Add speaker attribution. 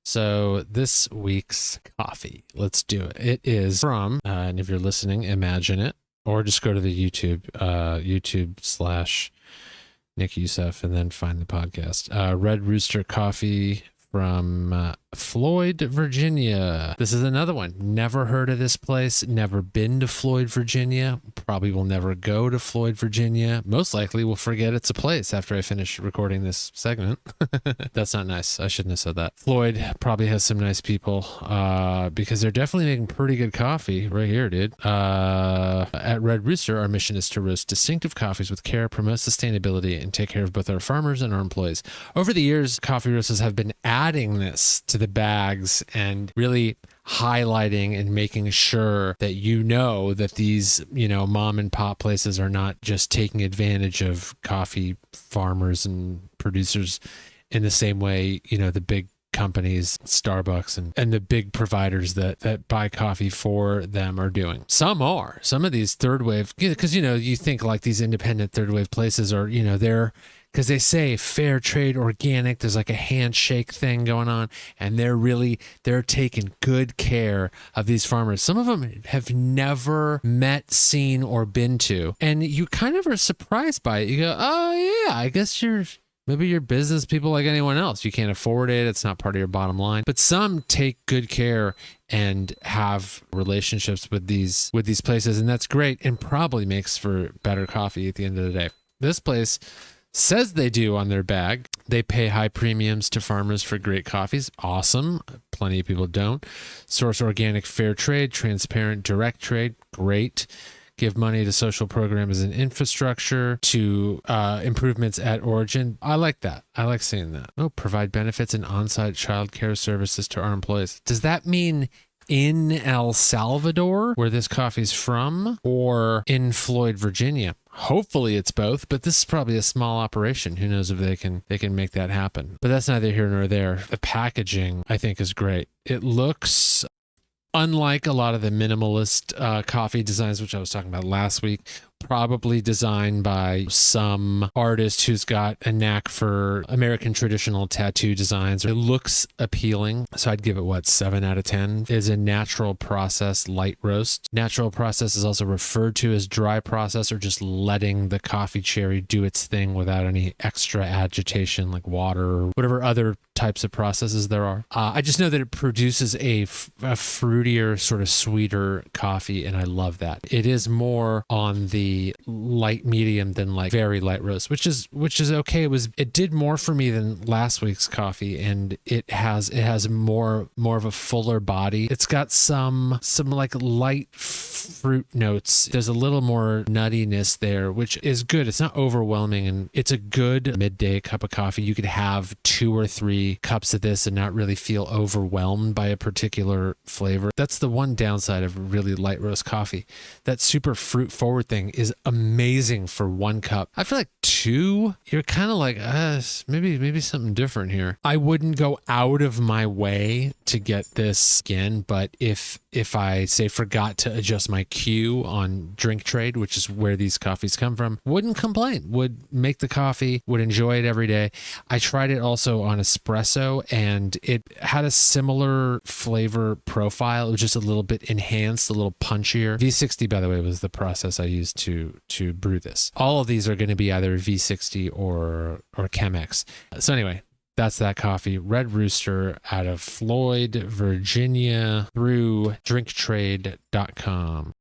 Speaker 1: So this week's coffee, let's do it. It is from, and if you're listening, imagine it, or just go to the YouTube / Nick Youssef, and then find the podcast. Red Rooster Coffee from Floyd, Virginia. This is another one. Never heard of this place. Never been to Floyd, Virginia. Probably will never go to Floyd, Virginia. Most likely will forget it's a place after I finish recording this segment. That's not nice. I shouldn't have said that. Floyd probably has some nice people because they're definitely making pretty good coffee right here, dude. At Red Rooster, our mission is to roast distinctive coffees with care, promote sustainability, and take care of both our farmers and our employees. Over the years, coffee roasters have been adding this to the bags and really highlighting and making sure that you know that these, mom and pop places are not just taking advantage of coffee farmers and producers in the same way, the big companies, Starbucks and the big providers that buy coffee for them are doing. Some of these third wave, because, you think like these independent third wave places are, they're, because they say fair trade, organic, there's like a handshake thing going on, and they're taking good care of these farmers. Some of them have never met, seen, or been to, and you kind of are surprised by it. You go, oh yeah, I guess maybe you're business people like anyone else. You can't afford it. It's not part of your bottom line. But some take good care and have relationships with these places, and that's great and probably makes for better coffee at the end of the day. This place says they do on their bag. They pay high premiums to farmers for great coffees. Awesome. Plenty of people don't. Source organic, fair trade, transparent, direct trade. Great. Give money to social programs and infrastructure, to improvements at origin. I like that. I like seeing that. Oh, provide benefits and on-site child care services to our employees. Does that mean in El Salvador, where this coffee's from, or in Floyd, Virginia? Hopefully it's both, but this is probably a small operation. Who knows if they can make that happen. But that's neither here nor there. The packaging, I think, is great. It looks unlike a lot of the minimalist coffee designs, which I was talking about last week, probably designed by some artist who's got a knack for American traditional tattoo designs. It looks appealing, so I'd give it 7 out of 10. It is a natural process light roast. Natural process is also referred to as dry process, or just letting the coffee cherry do its thing without any extra agitation like water or whatever other types of processes there are. I just know that it produces a fruitier, sort of sweeter coffee, and I love that. It is more on the light medium than like very light roast, which is okay. It did more for me than last week's coffee, and it has more of a fuller body. It's got some like light fruit notes. There's a little more nuttiness there, which is good. It's not overwhelming, and it's a good midday cup of coffee. You could have 2 or 3 cups of this and not really feel overwhelmed by a particular flavor. That's the one downside of really light roast coffee. That super fruit forward thing is amazing for 1 cup. After like 2, you're kind of like, maybe something different here. I wouldn't go out of my way to get this again, but if I say forgot to adjust my queue on Drink Trade, which is where these coffees come from, wouldn't complain. Would make the coffee, would enjoy it every day. I tried it also on espresso, and it had a similar flavor profile. It was just a little bit enhanced, a little punchier. V60, by the way, was the process I used to brew this. All of these are going to be either V60 or Chemex. So anyway, that's that coffee. Red Rooster out of Floyd, Virginia, through drinktrade.com.